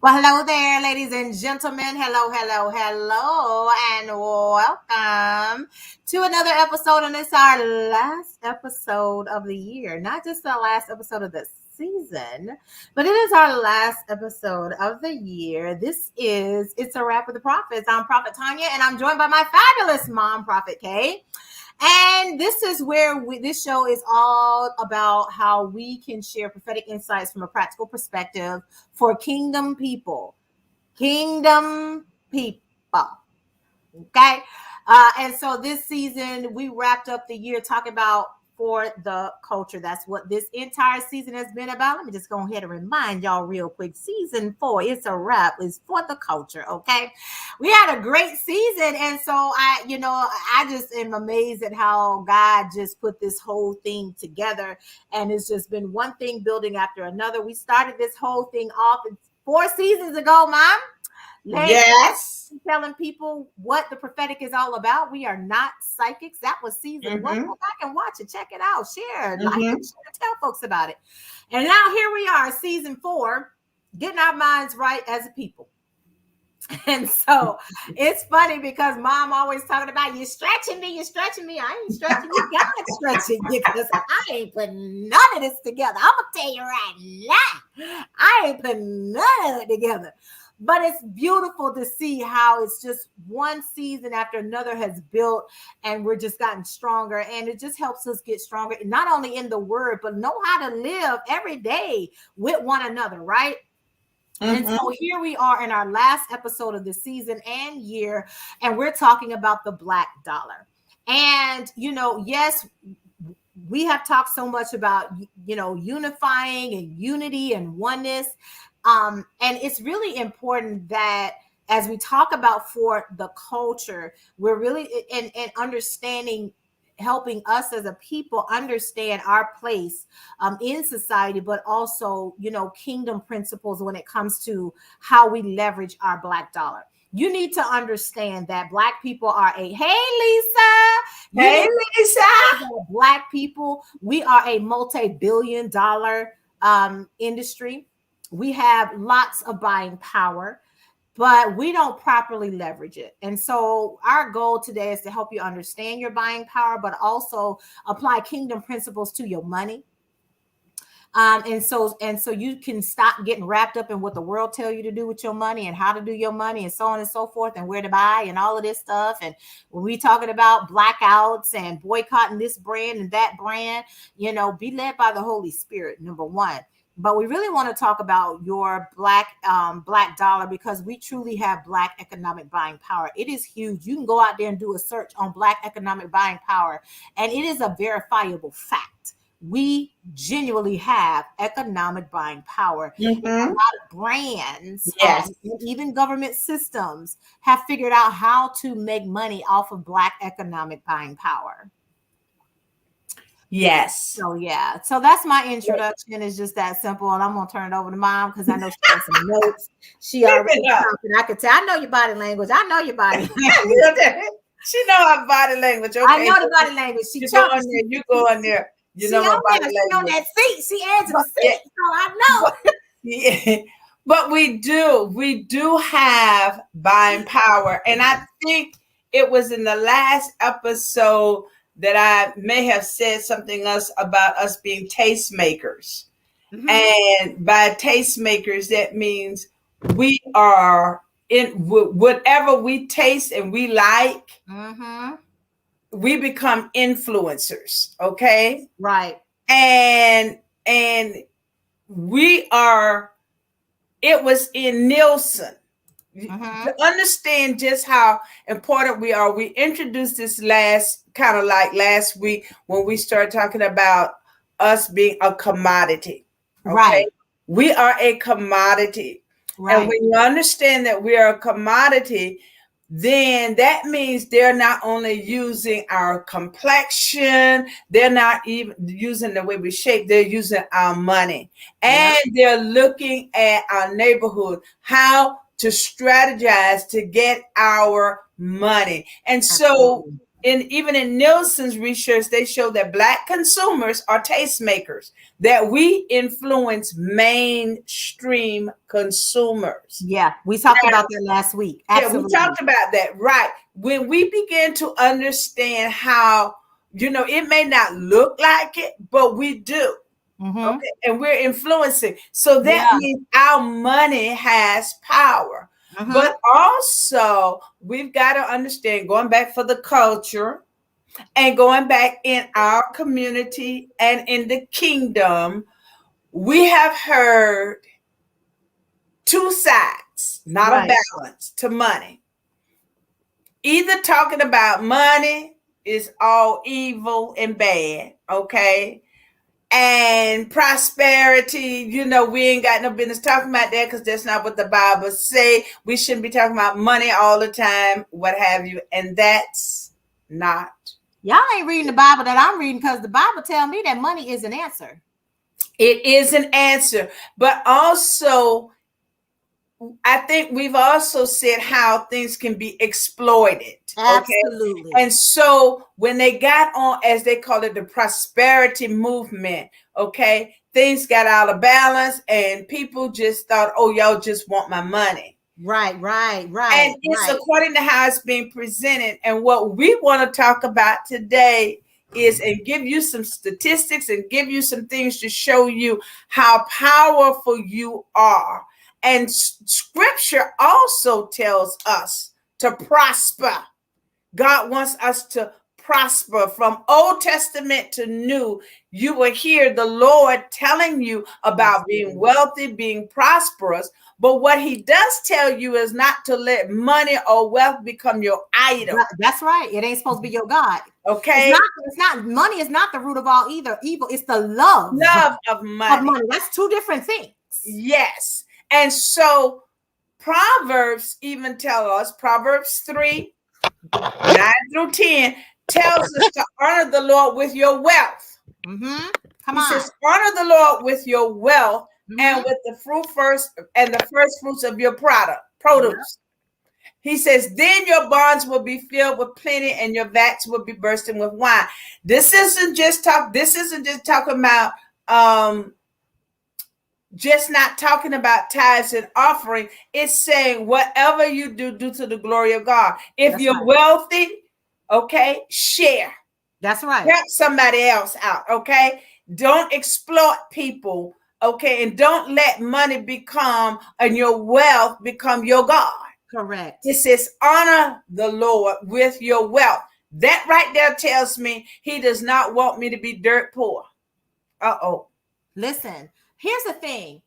Well, hello there, ladies and gentlemen. Hello, hello, hello, and welcome to another episode. And it's our last episode of the year, not just the last episode of the season, but it is our last episode of the year. It's a Wrap with the Prophets. I'm Prophet Tanya, and I'm joined by my fabulous mom, Prophet Kay. And this is where this show is all about how we can share prophetic insights from a practical perspective for kingdom people. Kingdom people. Okay. And so this season, we wrapped up the year talking about for the culture. That's what this entire season has been about. Let me just go ahead and remind y'all real quick. Season 4, it's a wrap, is for the culture. Okay. We had a great season. And so I just am amazed at how God just put this whole thing together. And it's just been one thing building after another. We started this whole thing off 4 seasons ago, Mom. Yes. Telling people what the prophetic is all about. We are not psychics. That was season 1. Go back and watch it. Check it out. Share, like it, share, tell folks about it. And now here we are, season 4, getting our minds right as a people. And so it's funny because Mom always talking about you're stretching me. I ain't stretching you. God stretching you because I ain't putting none of this together. I'm gonna tell you right now, I ain't putting none of it together. But it's beautiful to see how it's just one season after another has built, and we're just gotten stronger. And it just helps us get stronger, not only in the word, but know how to live every day with one another, right? And so here we are in our last episode of the season and year, and we're talking about the Black dollar. And, yes, we have talked so much about, unifying and unity and oneness. And it's really important that as we talk about for the culture, we're really and understanding, helping us as a people understand our place in society, but also, kingdom principles when it comes to how we leverage our Black dollar. You need to understand that Black people are Black people, we are a multi-billion-dollar industry. We have lots of buying power, but we don't properly leverage it. And so our goal today is to help you understand your buying power, but also apply kingdom principles to your money. And so you can stop getting wrapped up in what the world tell you to do with your money and how to do your money and so on and so forth and where to buy and all of this stuff. And when we talking about blackouts and boycotting this brand and that brand, be led by the Holy Spirit, number one. But we really want to talk about your Black dollar, because we truly have Black economic buying power. It is huge. You can go out there and do a search on Black economic buying power, and it is a verifiable fact. We genuinely have economic buying power. A lot of brands, and even government systems have figured out how to make money off of Black economic buying power. Yes. So that's my introduction. It's just that simple, and I'm gonna turn it over to Mom because I know she has some notes. She already talking. I could tell. I know your body language. She know our body language. Okay. I know the body language. You go on there. You go on there. You know my body language. She on that seat. She answered the seat, so I know. Yeah. But we do have buying power, and I think it was in the last episode that I may have said something else about us being tastemakers. And by tastemakers, that means we are in whatever we taste and we like, we become influencers. Okay. Right. And we are, it was in Nielsen. To understand just how important we are, we introduced this last week when we started talking about us being a commodity. Okay? Right. We are a commodity. Right. And when you understand that we are a commodity, then that means they're not only using our complexion, they're not even using the way we shape, they're using our money. And they're looking at our neighborhood, how to strategize to get our money. And so even in Nielsen's research, they show that Black consumers are tastemakers, that we influence mainstream consumers. Yeah, we talked about that last week. Absolutely. Yeah, we talked about that, right? When we begin to understand how, it may not look like it, but we do. Okay, and we're influencing. So that means our money has power. But also, we've got to understand, going back for the culture and going back in our community and in the kingdom, we have heard two sides, not a balance to money. Either talking about money is all evil and bad, okay? And prosperity, we ain't got no business talking about that because that's not what the Bible say. We shouldn't be talking about money all the time, what have you. And that's not. Y'all ain't reading the Bible that I'm reading, because the Bible tells me that money is an answer. It is an answer. But also, I think we've also said how things can be exploited. Absolutely. Okay? And so when they got on, as they call it, the prosperity movement, okay, things got out of balance and people just thought, oh, y'all just want my money. Right. And it's according to how it's being presented. And what we want to talk about today is, and give you some statistics and give you some things to show you how powerful you are. And scripture also tells us to prosper. God wants us to prosper. From Old Testament to New, you will hear the Lord telling you about being wealthy, being prosperous. But what he does tell you is not to let money or wealth become your idol. That's right. It ain't supposed to be your God. Okay. It's not money is not the root of all evil. It's the love of money. That's two different things. Yes. And so Proverbs even tell us, Proverbs 3, 9-10, tells us to honor the Lord with your wealth. He says, honor the Lord with your wealth and with the first fruits of your produce. He says, then your barns will be filled with plenty and your vats will be bursting with wine. This isn't just talking about just not talking about tithes and offering. It's saying whatever you do to the glory of God. If you're wealthy, okay, share. That's right. Help somebody else out, okay? Don't exploit people, okay? And don't let money and your wealth become your God. Correct. It says honor the Lord with your wealth. That right there tells me he does not want me to be dirt poor. Uh-oh. Listen, here's the thing.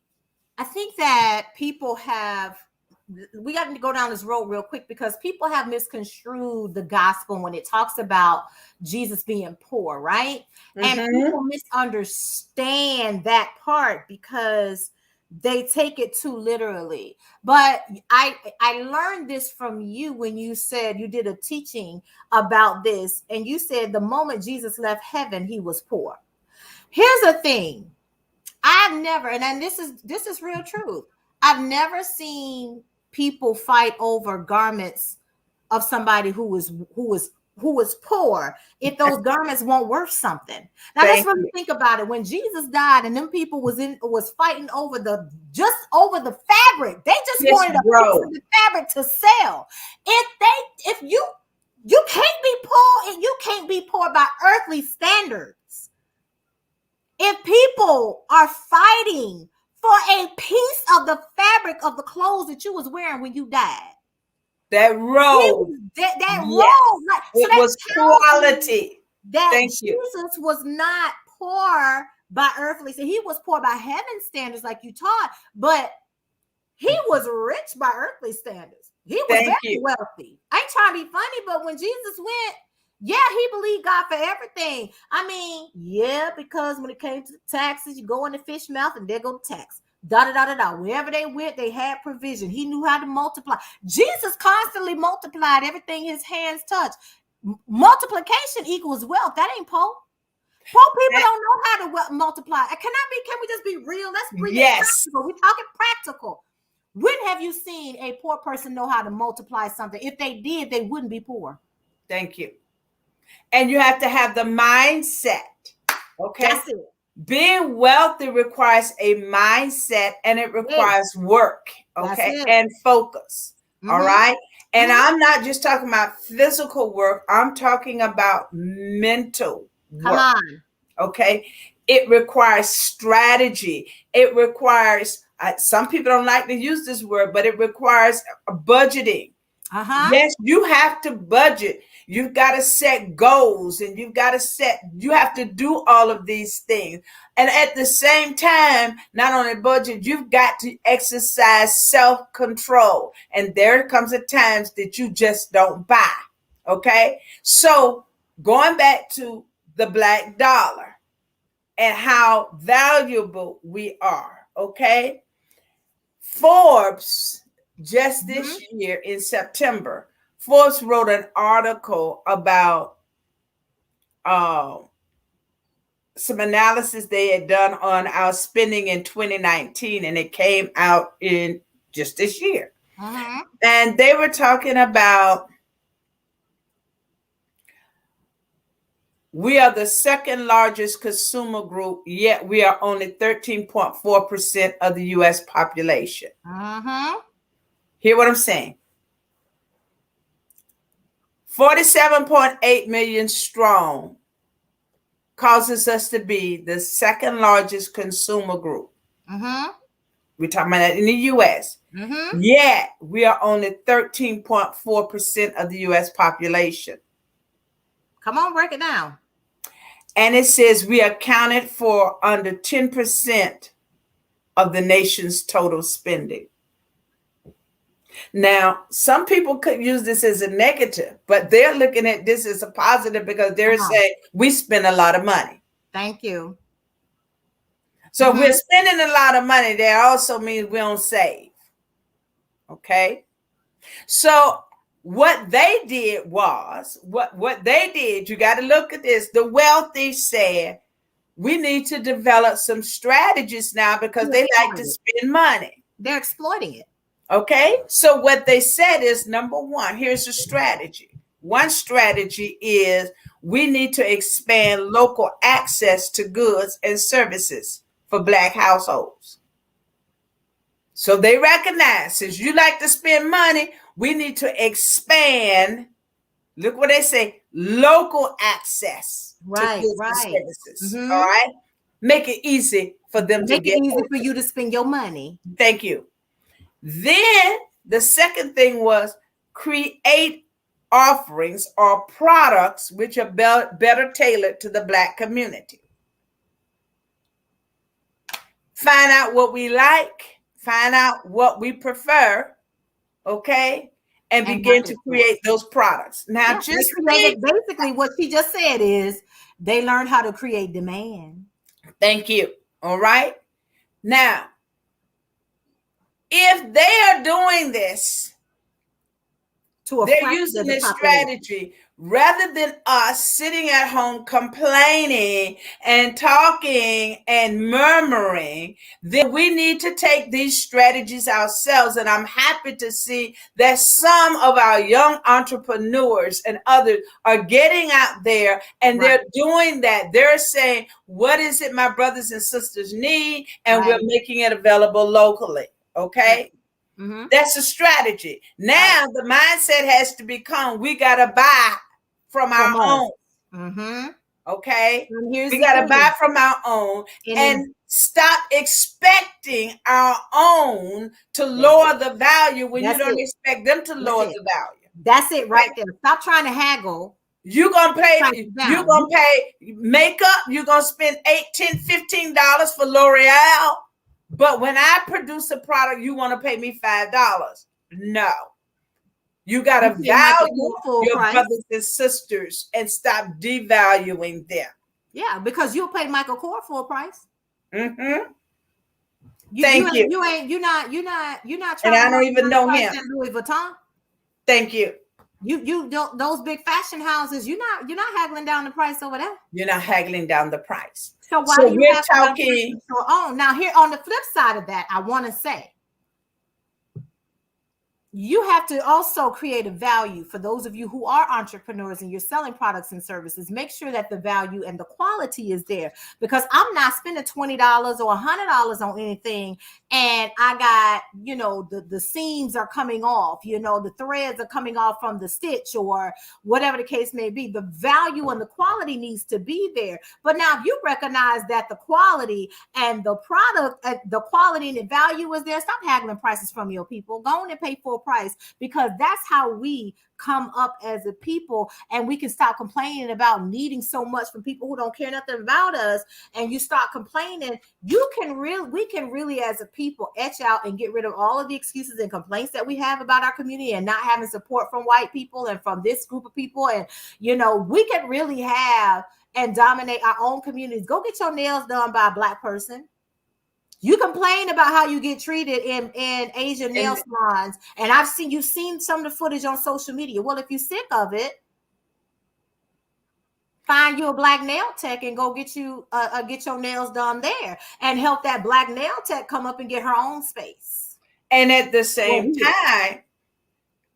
I think that we got to go down this road real quick, because people have misconstrued the gospel when it talks about Jesus being poor, right? And people misunderstand that part because they take it too literally. But I learned this from you when you said, you did a teaching about this, and you said the moment Jesus left heaven, he was poor. Here's the thing. I've never, and this is real truth, I've never seen people fight over garments of somebody who was poor if those garments weren't worth something. Now let's really think about it. When Jesus died and them people was fighting over the fabric, they just wanted a piece of the fabric to sell. If you can't be poor, and you can't be poor by earthly standards. If people are fighting for a piece of the fabric of the clothes that you was wearing when you died, that robe, robe, it was quality. Jesus was not poor by earthly standards. He was poor by heaven's standards, like you taught, but he was rich by earthly standards. He was very wealthy. I ain't trying to be funny, but when Jesus went, he believed God for everything. I mean, because when it came to the taxes, you go in the fish mouth and there go the tax. Wherever they went, they had provision. He knew how to multiply. Jesus constantly multiplied everything his hands touched. Multiplication equals wealth. That ain't poor. Poor people don't know how to multiply. Can we just be real? Let's bring it practical. We're talking practical. When have you seen a poor person know how to multiply something? If they did, they wouldn't be poor. Thank you. And you have to have the mindset. Okay. That's it. Being wealthy requires a mindset, and it requires work. Okay. And focus. All right. And I'm not just talking about physical work, I'm talking about mental work. Come on. Okay. It requires strategy. It requires, some people don't like to use this word, but it requires budgeting. Yes, you have to budget. You've got to set goals, and you have to do all of these things. And at the same time, not only budget, you've got to exercise self-control. And there comes a times that you just don't buy. Okay. So going back to the black dollar and how valuable we are. Okay. Forbes, just this year in September, Forbes wrote an article about some analysis they had done on our spending in 2019, and it came out in just this year. And they were talking about we are the second largest consumer group, yet we are only 13.4% of the U.S. population. Hear what I'm saying? 47.8 million strong causes us to be the second largest consumer group. We're talking about that in the U.S. Yet we are only 13.4% of the U.S. population. Come on, break it down. And it says we accounted for under 10% of the nation's total spending. Now, some people could use this as a negative, but they're looking at this as a positive because they're saying we spend a lot of money. Thank you. So if we're spending a lot of money, that also means we don't save. Okay. So what they did was, what they did, you got to look at this. The wealthy said, we need to develop some strategies now because they like to spend money. They're exploiting it. Okay. So what they said is, number one, here's a strategy. One strategy is we need to expand local access to goods and services for Black households. So they recognize, since you like to spend money, we need to expand, look what they say, local access to goods and services. All right. Make it easy for them to get. Make it easy for you to spend your money. Thank you. Then the second thing was create offerings or products which are better tailored to the Black community. Find out what we like, find out what we prefer, okay, and begin to create those products. Now, just basically what she just said is they learned how to create demand. Thank you. All right. Now, if they are doing this, they're using this strategy rather than us sitting at home complaining and talking and murmuring, then we need to take these strategies ourselves. And I'm happy to see that some of our young entrepreneurs and others are getting out there and they're doing that. They're saying, what is it my brothers and sisters need? And we're making it available locally. Okay. That's a strategy. Now the mindset has to become, we got to buy from our own. Okay. We got to buy from our own and stop expecting our own to lower the value when you don't expect them to lower the value. That's it right there. Stop trying to haggle. You're going to pay makeup. You're going to spend $8, $10, $15 for L'Oreal. But when I produce a product, you want to pay me $5. No. You got to value your brothers and sisters and stop devaluing them. Yeah, because you'll pay Michael Kors full price. Thank you. You're not trying. And I don't even know him. Louis Vuitton. Thank you. You don't, those big fashion houses, you're not haggling down the price over there. You're not haggling down the price. So why are you talking now here on the flip side of that, I want to say you have to also create a value for those of you who are entrepreneurs and you're selling products and services. Make sure that the value and the quality is there, because I'm not spending $20 or $100 on anything and I got, the seams are coming off, the threads are coming off from the stitch or whatever the case may be. The value and the quality needs to be there. But now if you recognize that the quality and the product, the quality and the value is there, stop haggling prices from your people. Go on and pay full price, because that's how we come up as a people, and we can stop complaining about needing so much from people who don't care nothing about us. And you start complaining, we can really as a people etch out and get rid of all of the excuses and complaints that we have about our community and not having support from white people and from this group of people. And we can really have and dominate our own communities. Go get your nails done by a Black person. You complain about how you get treated in Asian nail salons, and you've seen some of the footage on social media. Well, if you're sick of it, find you a Black nail tech and go get your nails done there, and help that Black nail tech come up and get her own space. And at the same time,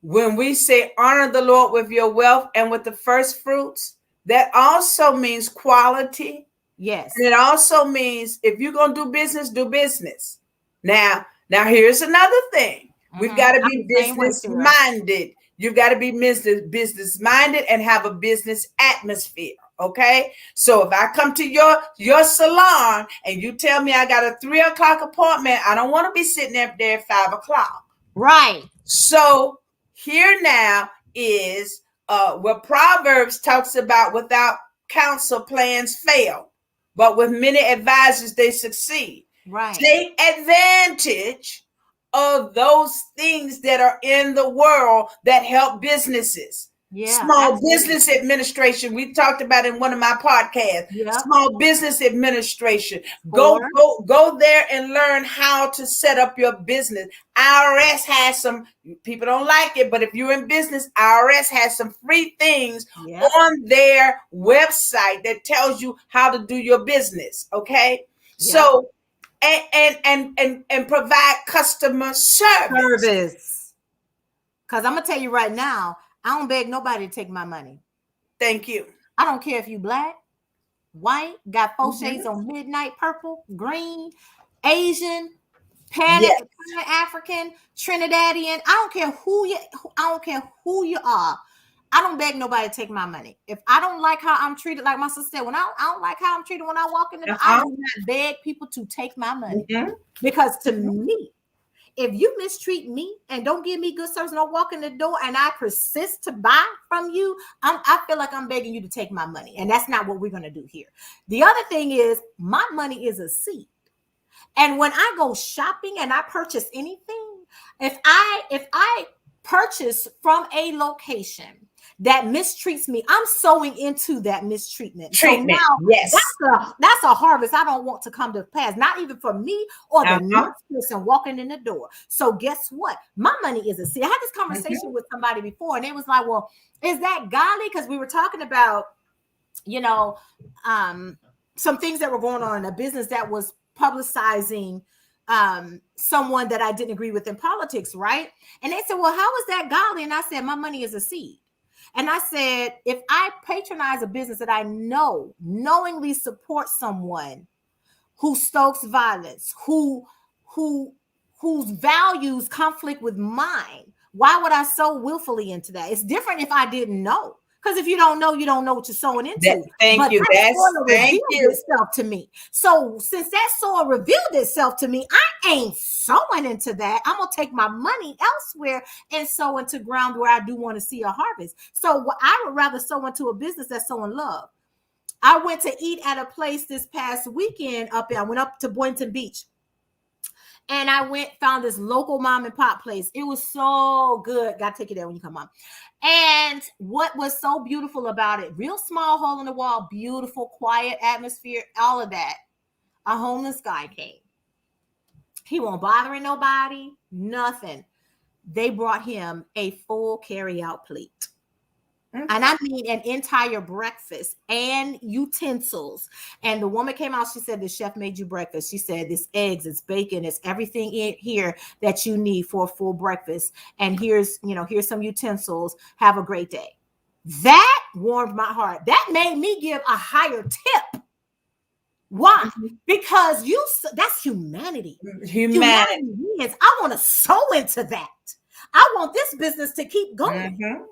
when we say honor the Lord with your wealth and with the first fruits, that also means quality. Yes. And it also means if you're going to do business. Now here's another thing. We've got to be business minded. You've got to be business minded and have a business atmosphere. Okay. So if I come to your salon and you tell me I got a 3 o'clock appointment, I don't want to be sitting up there at 5 o'clock. Right. So here now is what Proverbs talks about: without counsel, plans fail, but with many advisors, they succeed. Right. Take advantage of those things that are in the world that help businesses. Yeah, Small business administration. We talked about in one of my podcasts. Yep. Small business administration. Go there and learn how to set up your business. IRS has some, people don't like it, but if you're in business, IRS has some free things on their website that tells you how to do your business. Okay. So and provide customer service. Because I'm gonna tell you right now, I don't beg nobody to take my money. Thank you. I don't care if you Black, white, got 4 shades on midnight, purple, green, Asian, Pan-African, Trinidadian. I don't care who you are. I don't beg nobody to take my money. If I don't like how I'm treated, like my sister said, when I don't like how I'm treated when I walk in the door, I do not beg people to take my money. Because to me, if you mistreat me and don't give me good service and don't walk in the door and I persist to buy from you, I feel like I'm begging you to take my money. And that's not what we're going to do here. The other thing is, my money is a seed. And when I go shopping and I purchase anything, if I purchase from a location that mistreats me, I'm sowing into that mistreatment. So now that's a harvest I don't want to come to pass, not even for me or the next person walking in the door. So guess what? My money is a seed. I had this conversation with somebody before, and it was like, well, is that godly? Because we were talking about, some things that were going on in a business that was publicizing someone that I didn't agree with in politics, right? And they said, well, how is that godly? And I said, my money is a seed. And I said, if I patronize a business that I knowingly supports someone who stokes violence, whose values conflict with mine, why would I sow willfully into that? It's different if I didn't know. Because if you don't know what you're sowing into. Thank you. That soil revealed itself to me. So since that soil revealed itself to me, I ain't sowing into that. I'm gonna take my money elsewhere and sow into ground where I do want to see a harvest. So I would rather sow into a business that's sowing love. I went to eat at a place this past weekend I went up to Boynton Beach. And I found this local mom and pop place. It was so good. Got to take you there when you come on. And what was so beautiful about it, real small hole in the wall, beautiful, quiet atmosphere, all of that. A homeless guy came. He won't bothering nobody, nothing. They brought him a full carry-out plate. And I mean an entire breakfast and utensils. And the woman came out, she said, the chef made you breakfast. She said, this eggs, it's bacon, it's everything in here that you need for a full breakfast. And here's some utensils. Have a great day. That warmed my heart. That made me give a higher tip. Why? Because that's humanity. Humanity is, I want to sow into that. I want this business to keep going.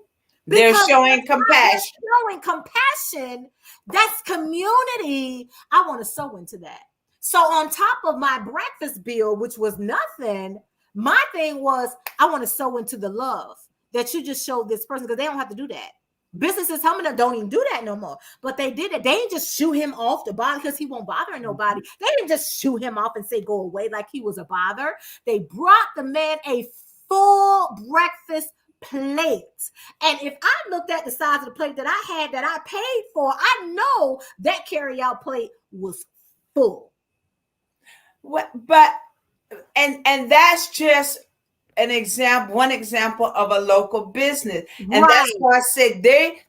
They're showing compassion. Showing compassion. That's community. I want to sow into that. So on top of my breakfast bill, which was nothing, my thing was I want to sow into the love that you just showed this person, because they don't have to do that. Businesses, some of them don't even do that no more. But they did it. They didn't just shoo him off the bottom because he won't bother nobody. They didn't just shoo him off and say go away like he was a bother. They brought the man a full breakfast plate. And if I looked at the size of the plate that I had that I paid for, I know that carry-out plate was full. But that's just an example, one example of a local business. And that's why I said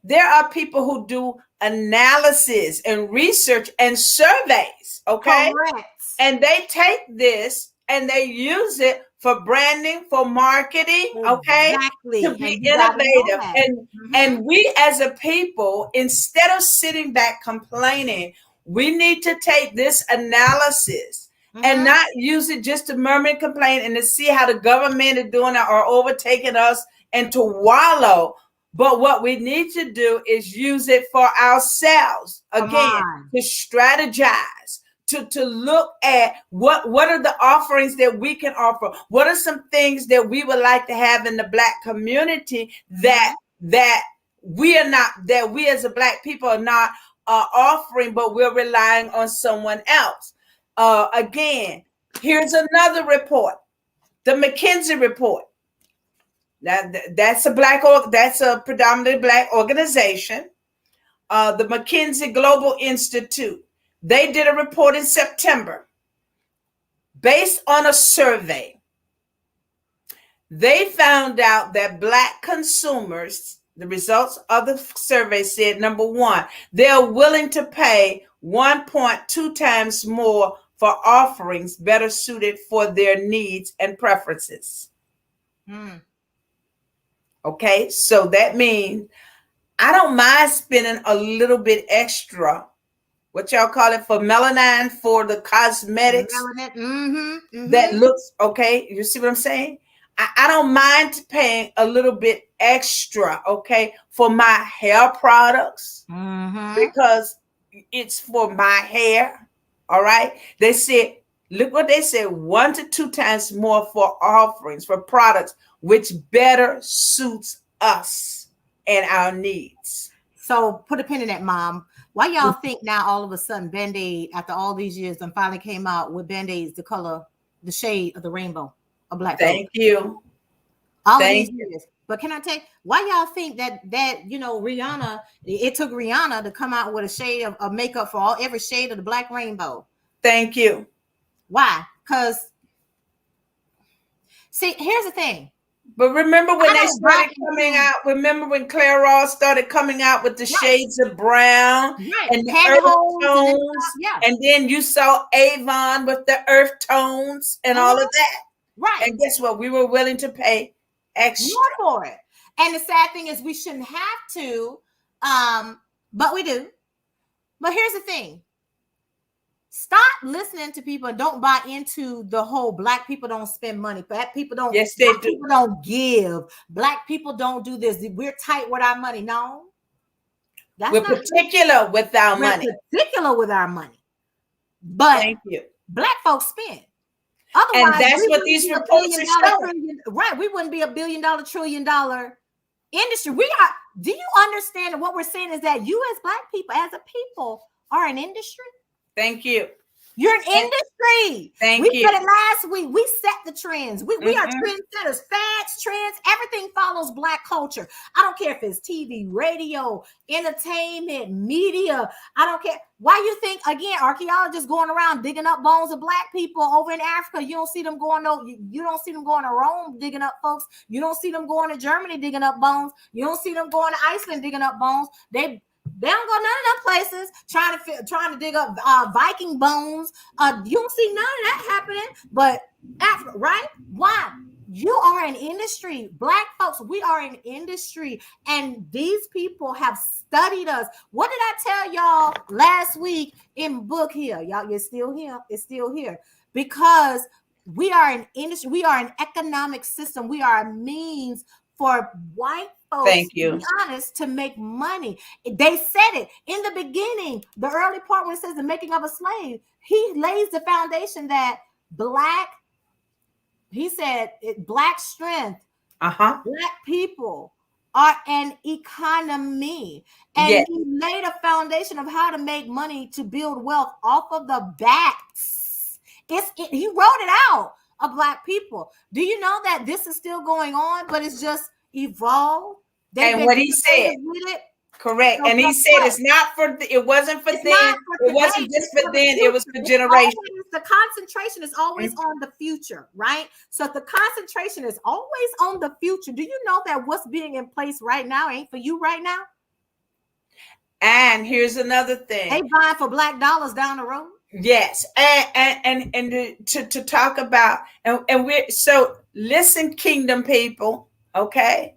there are people who do analysis and research and surveys. Okay. Correct. And they take this and they use it for branding, for marketing, okay, to be innovative. And we as a people, instead of sitting back complaining, we need to take this analysis and not use it just to murmur and complain and to see how the government is doing it or overtaking us and to wallow. But what we need to do is use it for ourselves, again, to strategize. To look at what are the offerings that we can offer. What are some things that we would like to have in the Black community that we as a Black people are not offering, but we're relying on someone else. Again, here's another report, the McKinsey report. That's a predominantly Black organization. The McKinsey Global Institute. They did a report in September based on a survey. They found out that Black consumers, the results of the survey said, number one, they're willing to pay 1.2 times more for offerings better suited for their needs and preferences. Okay, so that means I don't mind spending a little bit extra, what y'all call it, for melanin, for the cosmetics that looks okay. You see what I'm saying? I don't mind paying a little bit extra, okay, for my hair products because it's for my hair. All right. They said, look what they said, 1 to 2 times more for offerings, for products, which better suits us and our needs. So put a pin in that, Mom. Why y'all think now all of a sudden Band-Aid, after all these years, and finally came out with Band-Aids, the color, the shade of the rainbow of Black? Thank you. All these years. But can I tell you, why y'all think that Rihanna, it took Rihanna to come out with a shade of makeup for every shade of the Black rainbow? Thank you. Why? Because, see, here's the thing. But remember when they started coming out, remember when Claire Ross started coming out with the shades of brown and the earth tones? And then you saw Avon with the earth tones and all of that. Right. And guess what? We were willing to pay extra more for it. And the sad thing is we shouldn't have to, but we do. But here's the thing. Stop listening to people and don't buy into the whole Black people don't spend money. Black people don't. Yes, they do. People don't give. Black people don't do this. We're tight with our money. No, we're particular with our money. Particular with our money. But thank you. Black folks spend. Otherwise, and that's what these reports are showing. Right, we wouldn't be $1 billion, $1 trillion industry. We are. Do you understand? What we're saying is that you, as Black people, as a people, are an industry. Thank you. You're an industry. Thank We you. said it last week. We set the trends. We are Mhm. trendsetters. Fads, trends, everything follows Black culture. I don't care if it's TV, radio, entertainment, media. I don't care. Why you think, again, archaeologists going around digging up bones of Black people over in Africa? You don't see them going, no, you don't see them going to Rome digging up folks. You don't see them going to Germany digging up bones. You don't see them going to Iceland digging up bones. They don't go none of them places trying to dig up Viking bones. You don't see none of that happening. But Africa, right? Why? You are an industry. Black folks, we are an industry. And these people have studied us. What did I tell y'all last week in book here? Y'all, it's still here. It's still here. Because we are an industry. We are an economic system. We are a means for white folks, Thank you. to be honest, to make money. They said it in the beginning, the early part when it says the making of a slave. He lays the foundation that he said, Black strength, Black people are an economy. And Yes. he laid a foundation of how to make money to build wealth off of the backs. He wrote it out of Black people. Do you know that this is still going on, but it's just evolved? And what he said, with it. correct. So And he guess said what? it's not for, it wasn't for It's then. not for It wasn't today, just it's for the then, it was for future. It's generations. always, the concentration is always on the future, right? So if the concentration is always on the future, do you know that what's being in place right now ain't for you right now? And here's another They thing. buying for Black dollars down the road. Yes. And to talk about, and we're, so listen, kingdom people, okay?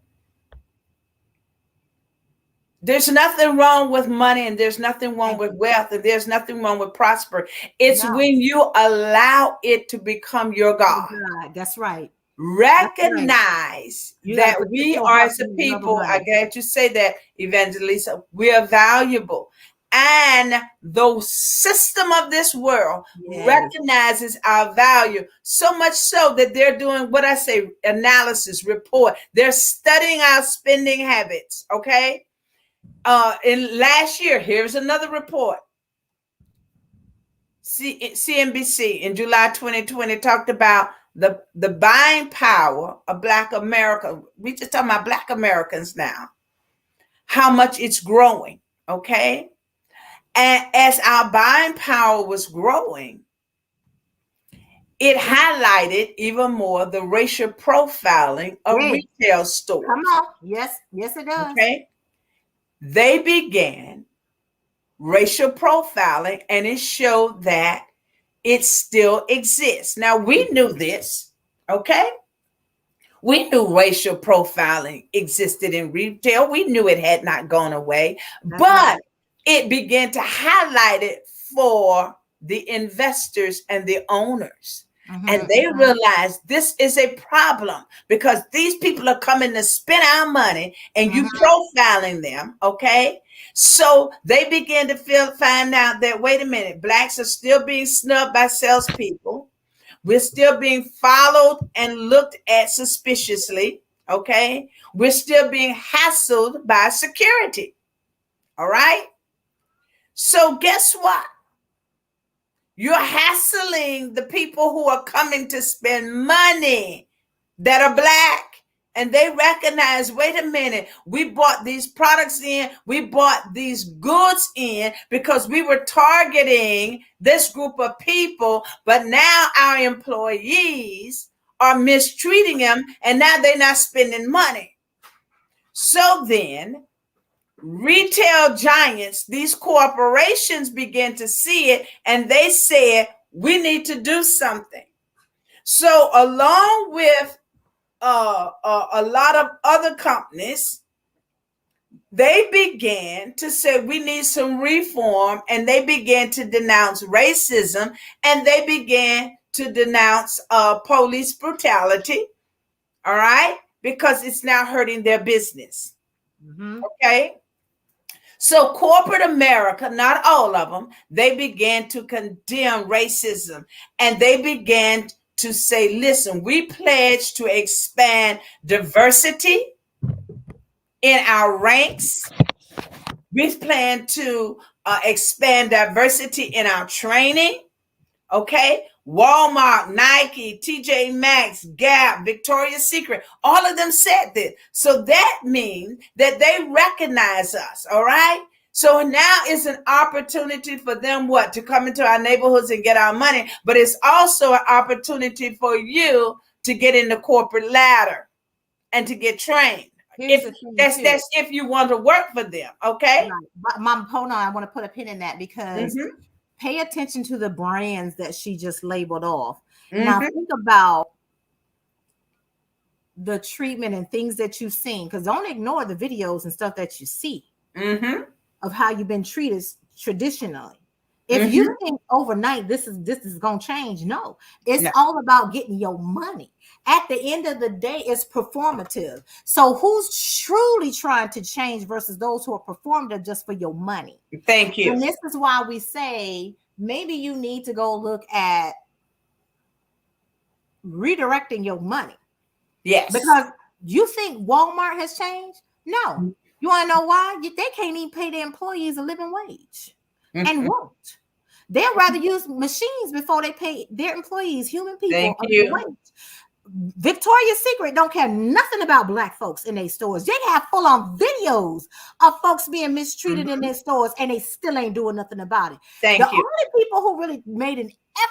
There's nothing wrong with money, and there's nothing wrong with wealth, and there's nothing wrong with prosper. It's when you allow it to become your God. That's right. Recognize that we are, as a people, I got to say that, Evangelista, we are valuable. And the system of this world recognizes our value, so much so that they're doing what I say, analysis, report. They're studying our spending habits, okay? In last year, here's another report. CNBC in July 2020 talked about the buying power of Black America. We just talking about Black Americans now, how much it's growing, okay? And as our buying power was growing, it highlighted even more the racial profiling of retail stores. Come on. Yes, it does. Okay. They began racial profiling, and it showed that it still exists. Now, we knew this, okay? We knew racial profiling existed in retail. We knew it had not gone away, but it began to highlight it for the investors and the owners. And they realized this is a problem because these people are coming to spend our money and you profiling them, okay? So they began to find out that, wait a minute, Blacks are still being snubbed by salespeople. We're still being followed and looked at suspiciously, okay? We're still being hassled by security, all right? So guess what? You're hassling the people who are coming to spend money that are Black. And they recognize, wait a minute, we bought these products in, we bought these goods in because we were targeting this group of people, but now our employees are mistreating them, and now they're not spending money. So then, retail giants, these corporations began to see it, and they said, we need to do something. So along with a lot of other companies, they began to say we need some reform, and they began to denounce racism, and they began to denounce police brutality, all right, because it's now hurting their business. Okay. So corporate America, not all of them, they began to condemn racism, and they began to say, listen, we pledge to expand diversity in our ranks. We plan to expand diversity in our training. Okay, Walmart, Nike, TJ Maxx, Gap, Victoria's Secret, all of them said this. So that means that they recognize us. All right. So now it's an opportunity for them to come into our neighborhoods and get our money, but it's also an opportunity for you to get in the corporate ladder and to get trained. Here's If the thing that's too. if you want to work for them, okay? Right. But Mom, hold on. I want to put a pin in that because pay attention to the brands that she just labeled off. Now think about the treatment and things that you've seen, because don't ignore the videos and stuff that you see of how you've been treated traditionally. If you think overnight this is gonna change, no, it's all about getting your money. At the end of the day, it's performative. So who's truly trying to change versus those who are performative just for your money? Thank you. And this is why we say maybe you need to go look at redirecting your money. Yes. Because you think Walmart has changed? No. You want to know why? They can't even pay their employees a living wage and won't. They'd rather use machines before they pay their employees, human people, a living wage. Victoria's Secret don't care nothing about Black folks in their stores. They have full-on videos of folks being mistreated in their stores, and they still ain't doing nothing about it. The only people who really made an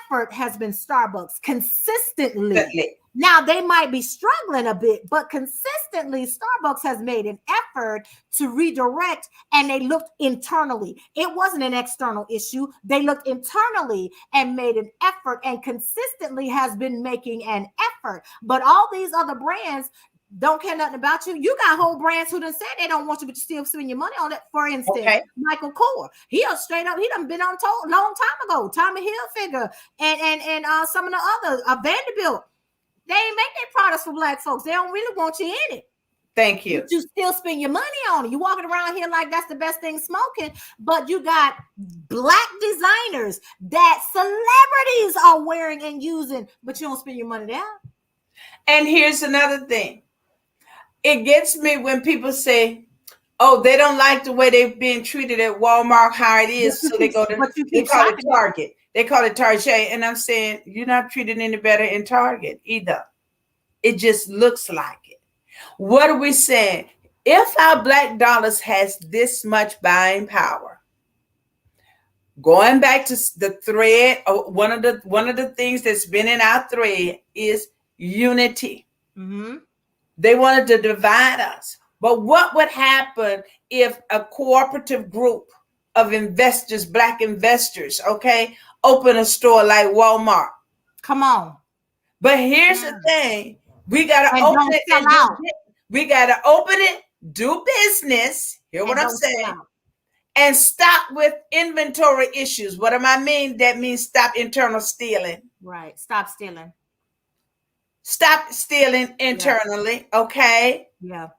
effort has been Starbucks consistently. Now they might be struggling a bit, but consistently Starbucks has made an effort to redirect, and they looked internally. It wasn't an external issue. They looked internally and made an effort, and consistently has been making an effort. But all these other brands don't care nothing about you. You got whole brands who done said they don't want you, but you still spend your money on it. For instance, Michael Kors, he straight up, he done been on told long time ago. Tommy Hilfiger and some of the others, Vanderbilt. They ain't make their products for Black folks. They don't really want you in it. Thank you. But you still spend your money on it. You walking around here like that's the best thing smoking, but you got Black designers that celebrities are wearing and using, but you don't spend your money there. And here's another thing. It gets me when people say, oh, they don't like the way they're being treated at Walmart, how it is, so they go to they call it Target. They call it Target. And I'm saying, you're not treated any better in Target either. It just looks like it. What are we saying? If our Black dollars has this much buying power, going back to the thread, one of the things that's been in our thread is unity. They wanted to divide us. But what would happen if a cooperative group of investors, Black investors, open a store like Walmart? Come on. But here's the thing. We got to open it. We got to open it, do business. Hear what I'm saying? And stop with inventory issues. What do I mean? That means stop internal stealing. Right. Stop stealing. Stop stealing internally. Okay. Yeah.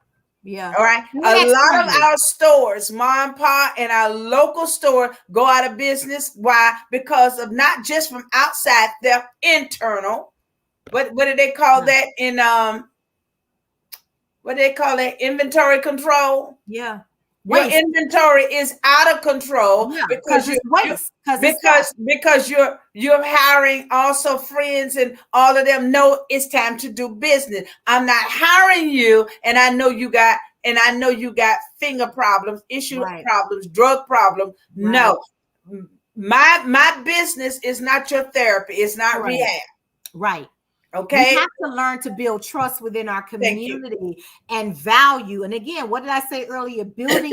Yeah. All right. A lot of our stores, mom and pop, and our local store go out of business. Why? Because of not just from outside, they're internal. What do they call that in what do they call it? Inventory control. Yeah. Your inventory is out of control because you're hiring also friends and all of them know it's time to do business. I'm not hiring you, and I know you got finger problems, problems, drug problems. Right. No, my business is not your therapy. It's not rehab. Right. Okay. We have to learn to build trust within our community and value. And again, what did I say earlier? Building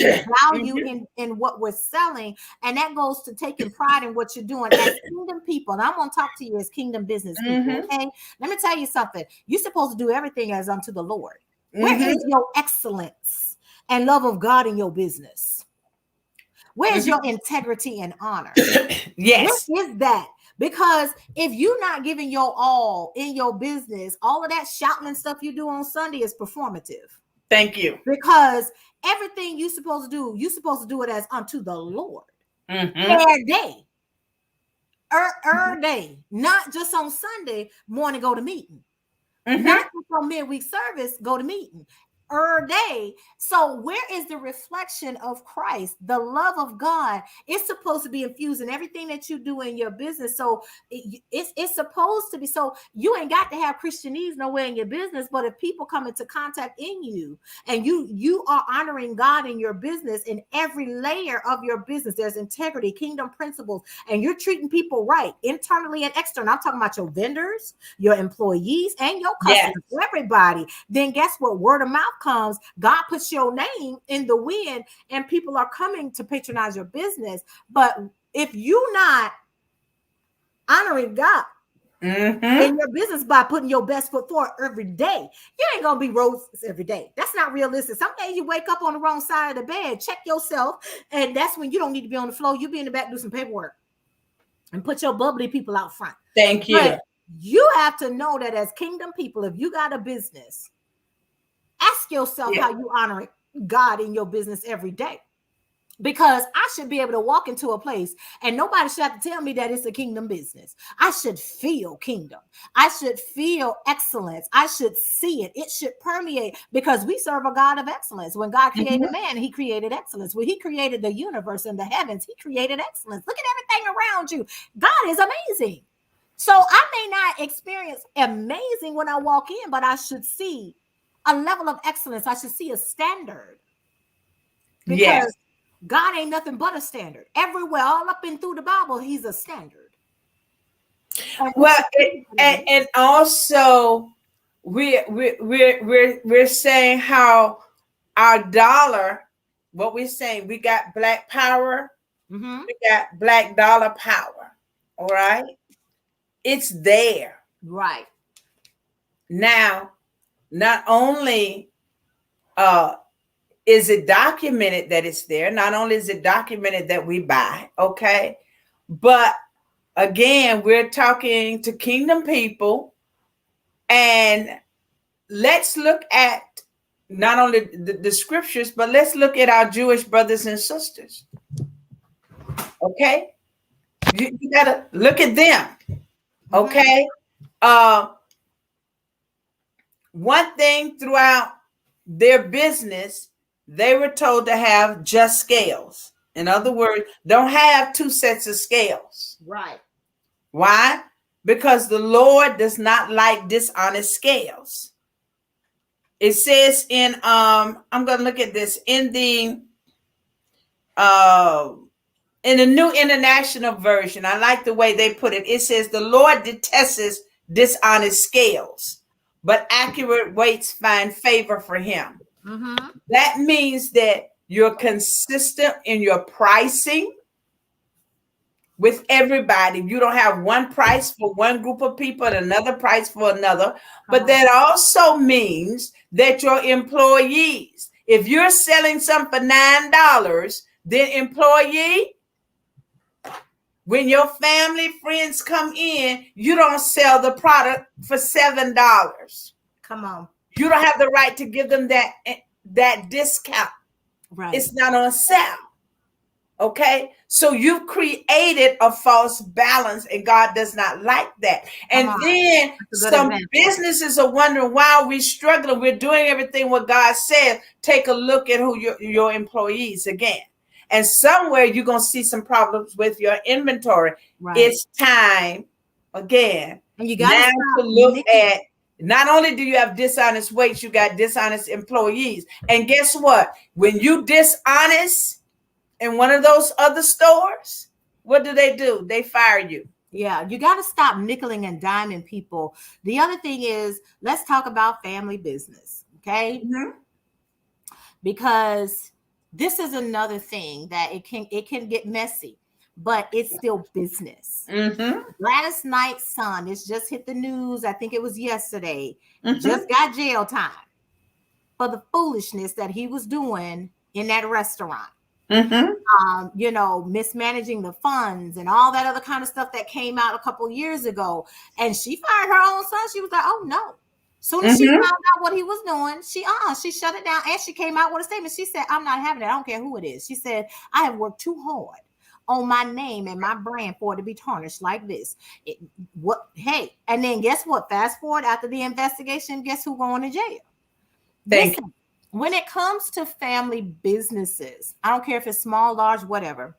value in what we're selling. And that goes to taking pride in what you're doing as kingdom people. And I'm going to talk to you as kingdom business people. Okay. Let me tell you something. You're supposed to do everything as unto the Lord. Where is your excellence and love of God in your business? Where is your integrity and honor? Yes. What is that? Because if you're not giving your all in your business, all of that shouting and stuff you do on Sunday is performative. Thank you. Because everything you're supposed to do it as unto the Lord. Every day. Every day. Not just on Sunday morning, go to meeting. Not just on midweek service, go to meeting. day. So where is the reflection of Christ? The love of God is supposed to be infused in everything that you do in your business. So it's supposed to be. So you ain't got to have Christianese nowhere in your business, but if people come into contact in you and you are honoring God in your business, in every layer of your business, there's integrity, kingdom principles, and you're treating people right, internally and externally. I'm talking about your vendors, your employees, and your customers, everybody. Then guess what? Word of mouth comes. God puts your name in the wind, and people are coming to patronize your business. But if you're not honoring God in your business by putting your best foot forward every day, you ain't gonna be roses every day. That's not realistic. Some days you wake up on the wrong side of the bed. Check yourself, and that's when you don't need to be on the floor. You be in the back, do some paperwork, and put your bubbly people out front. Thank you. But you have to know that as kingdom people, if you got a business, ask yourself how you honor God in your business every day. Because I should be able to walk into a place and nobody should have to tell me that it's a kingdom business. I should feel kingdom. I should feel excellence. I should see it. It should permeate, because we serve a God of excellence. When God created man, he created excellence. When he created the universe and the heavens, he created excellence. Look at everything around you. God is amazing. So I may not experience amazing when I walk in, but I should see a level of excellence. I should see a standard. Because God ain't nothing but a standard. Everywhere, all up and through the Bible, he's a standard. Well, and also we're saying how our dollar, what we're saying, we got black power, we got black dollar power. All right, it's there. Right. Now, not only is it documented that it's there, not only is it documented that we buy, okay, but again, we're talking to kingdom people, and let's look at not only the scriptures, but let's look at our Jewish brothers and sisters. Okay, you gotta look at them. Okay, one thing throughout their business, they were told to have just scales. In other words, don't have two sets of scales. Right. Why? Because the Lord does not like dishonest scales. It says in I'm going to look at this in the New International Version. I like the way they put it. It says the Lord detests dishonest scales, but accurate weights find favor for him. That means that you're consistent in your pricing with everybody. You don't have one price for one group of people and another price for another. But that also means that your employees, if you're selling something for $9, then employee, when your family friends come in, you don't sell the product for $7. Come on. You don't have the right to give them that discount. Right. It's not on sale. Okay. So you've created a false balance, and God does not like that. And then some businesses are wondering why we're struggling. We're doing everything what God said. Take a look at who your employees again. And somewhere you're going to see some problems with your inventory. Right. It's time again and you got to look at, not only do you have dishonest weights, you got dishonest employees. And guess what? When you dishonest in one of those other stores, what do? They fire you. Yeah, you got to stop nickeling and diming people. The other thing is, let's talk about family business, okay? Because this is another thing that it can get messy, but it's still business. Last night's son, it's just hit the news. I think it was yesterday. Just got jail time for the foolishness that he was doing in that restaurant. Mismanaging the funds and all that other kind of stuff that came out a couple years ago. And she fired her own son. She was like, oh no. Soon as she found out what he was doing, she shut it down, and she came out with a statement. She said, I'm not having it. I don't care who it is. She said, I have worked too hard on my name and my brand for it to be tarnished like this. And then guess what? Fast forward after the investigation, guess who going to jail? when it comes to family businesses, I don't care if it's small, large, whatever,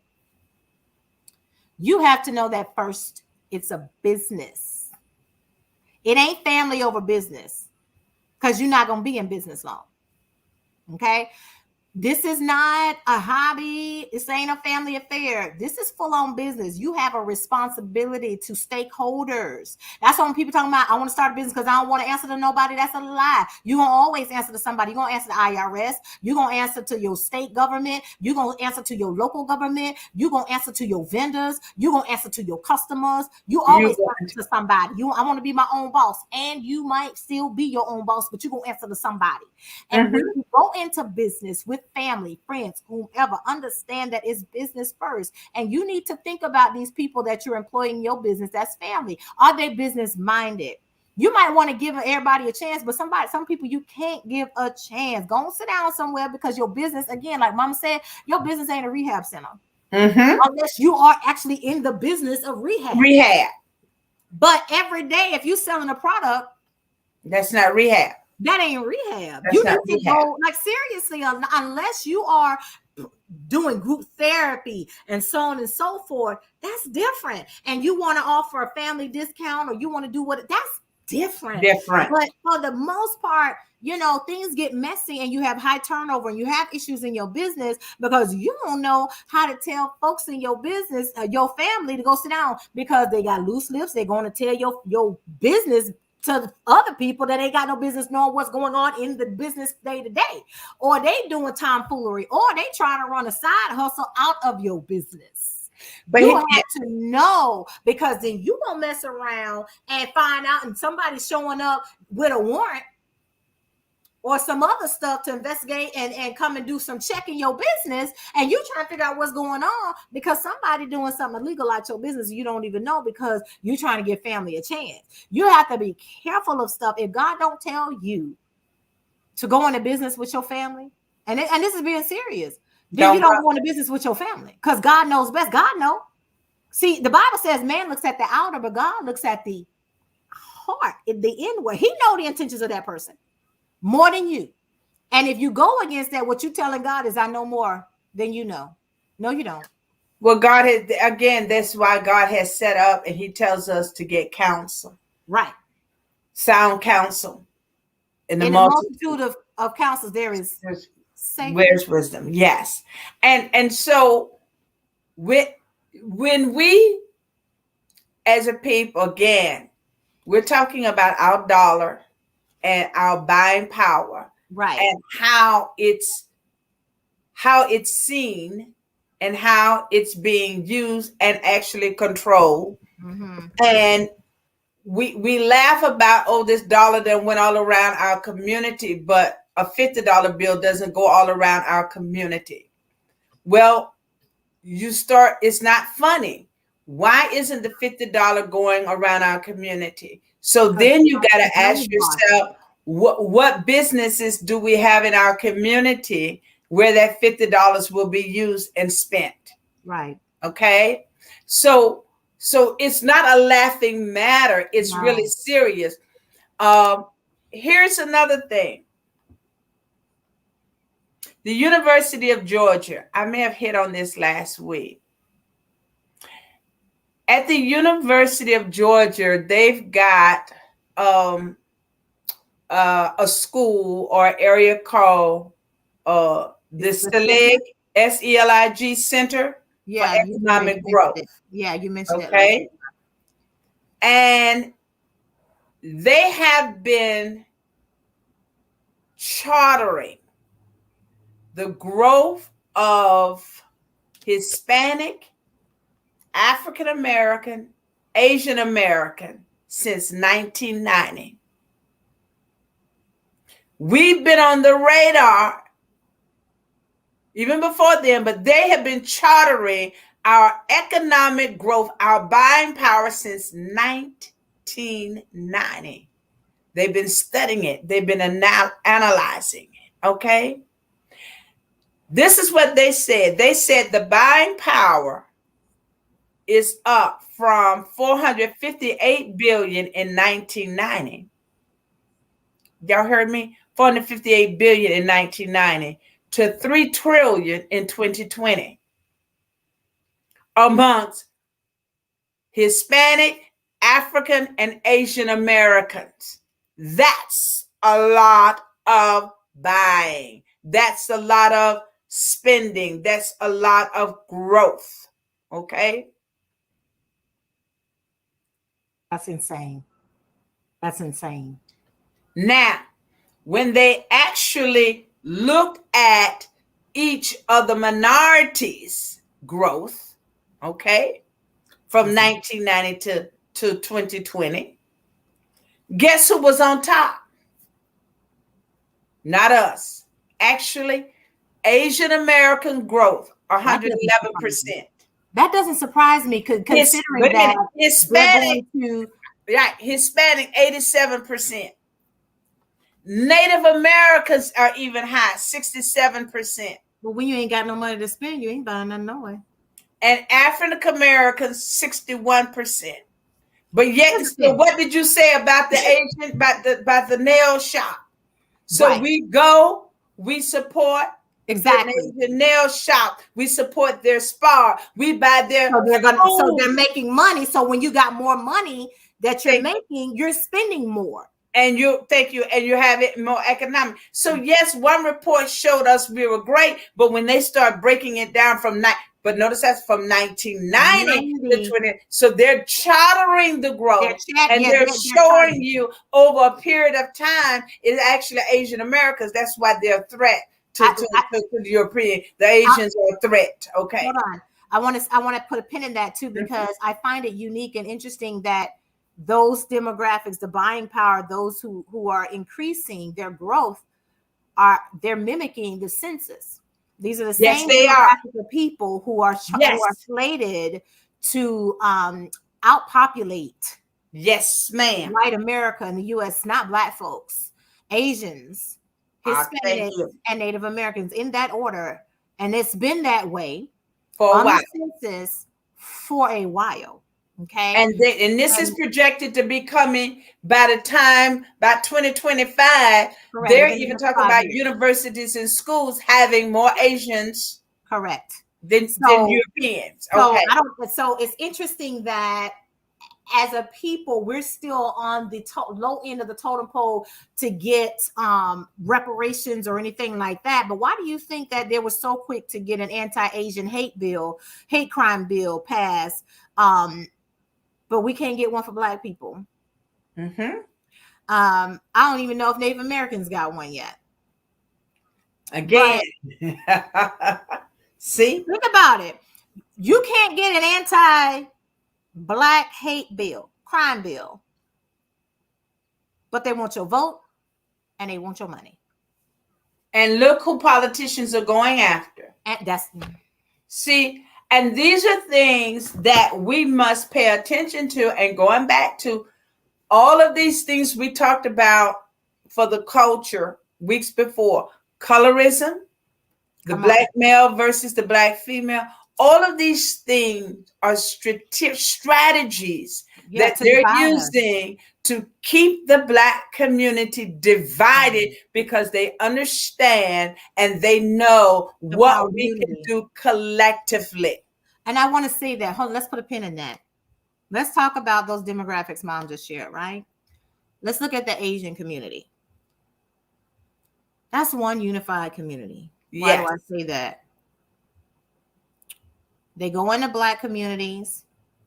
you have to know that first, it's a business. It ain't family over business, because you're not going to be in business long. Okay. This is not a hobby. This ain't a family affair. This is full on business. You have a responsibility to stakeholders. That's why when people talking about, I want to start a business because I don't want to answer to nobody. That's a lie. You're going to always answer to somebody. You're going to answer to IRS. You're going to answer to your state government. You're going to answer to your local government. You're going to answer to your vendors. You're going to answer to your customers. You always answer to somebody. I want to be my own boss. And you might still be your own boss, but you're going to answer to somebody. And when you go into business with family, friends, whomever, understand that it's business first. And you need to think about these people that you're employing in your business. That's family. Are they business minded? You might want to give everybody a chance, but some people you can't give a chance. Go and sit down somewhere, because your business, again, like Mama said, your business ain't a rehab center. Unless you are actually in the business of rehab. But every day, if you're selling a product, that's not rehab. That ain't rehab. You need to go, like, seriously, unless you are doing group therapy and so on and so forth, that's different. And you want to offer a family discount, or you want to do that's different. But for the most part, things get messy and you have high turnover and you have issues in your business because you don't know how to tell folks in your business, your family, to go sit down, because they got loose lips. They're going to tell your business to other people that ain't got no business knowing what's going on in the business day to day, or they doing tomfoolery, or they trying to run a side hustle out of your business. But you have to know, because then you gonna mess around and find out, and somebody's showing up with a warrant or some other stuff to investigate and come and do some check in your business, and you trying to figure out what's going on because somebody doing something illegal out your business you don't even know, because you're trying to give family a chance. You have to be careful of stuff. If God don't tell you to go into business with your family, and this is being serious, then you don't go into business with your family, because God knows best. God know. See, the Bible says man looks at the outer, but God looks at the heart, the inward. He know the intentions of that person more than you. And if you go against that, what you telling God is, I know more than you know. No, you don't. Well, God has, again, that's why God has set up, and he tells us to get counsel. Right. Sound counsel. In the multitude of counsels, there's wisdom. Yes. And so when we, as a people, again, we're talking about our dollar and our buying power, right? And how it's seen and how it's being used and actually controlled. And we laugh about, this dollar that went all around our community, but a $50 bill doesn't go all around our community. Well, it's not funny. Why isn't the $50 going around our community? So then you got to ask yourself, what businesses do we have in our community where that $50 will be used and spent? Right. Okay. So it's not a laughing matter. It's really serious. Here's another thing. The University of Georgia, I may have hit on this last week. At the University of Georgia, they've got a school or area called the Selig, SELIG Center for Economic Growth. Yeah, you mentioned it. Okay. And they have been chartering the growth of Hispanic, African American, Asian American since 1990. We've been on the radar even before then, but they have been chartering our economic growth, our buying power since 1990. They've been studying it. They've been analyzing it. Okay. This is what they said. They said the buying power is up from 458 billion in 1990. Y'all heard me? 458 billion in 1990 to 3 trillion in 2020 amongst Hispanic, African, and Asian Americans. That's a lot of buying. That's a lot of spending. That's a lot of growth. Okay? That's insane. That's insane. Now, when they actually looked at each of the minorities' growth, okay, from 1990 to 2020, guess who was on top? Not us. Actually, Asian American growth, 111%. That doesn't surprise me, considering that Hispanic, right, Hispanic, 87%. Native Americans are even high, 67%. Well, when you ain't got no money to spend, you ain't buying nothing no way. And African Americans, 61%. But yet, so what did you say about the Asian, about the nail shop? So right. We go, we support exactly the nail shop, we support their spa, we buy their so they're making money. So when you got more money that you're making, you're spending more. And you and you have it more economic. So yes, one report showed us we were great, but when they start breaking it down but notice that's from 1990 to 20. So they're chartering the growth, they're showing you over a period of time is actually Asian Americans. That's why they're a threat to the European. The Asians are a threat. Okay. Hold on. I want to put a pin in that too, because I find it unique and interesting that those demographics, the buying power, those who are increasing their growth, they're mimicking the census. These are the same demographic of people who are slated to outpopulate. Yes, ma'am. White America in the U.S., not Black folks, Asians, Hispanics, and Native Americans in that order. And it's been that way for a while. The census for a while. Okay. And this is projected to be coming by 2025. Correct. They're even talking about universities and schools having more Asians. Correct. Than Europeans. Okay. So it's interesting that as a people, we're still on the low end of the totem pole to get reparations or anything like that. But why do you think that they were so quick to get an anti-Asian hate crime bill passed? But we can't get one for Black people. I don't even know if Native Americans got one yet. Again, see, think about it. You can't get an anti-Black hate crime bill, but they want your vote and they want your money. And look who politicians are going after. And these are things that we must pay attention to. And going back to all of these things we talked about for the culture weeks before, colorism, the Black male versus the Black female, all of these things are strategies that they're using to keep the Black community divided because they understand and they know what we can do collectively. And I want to say that, hold on, let's put a pin in that. Let's talk about those demographics Mom just shared, right? Let's look at the Asian community. That's one unified community. Why do I say that? They go into Black communities.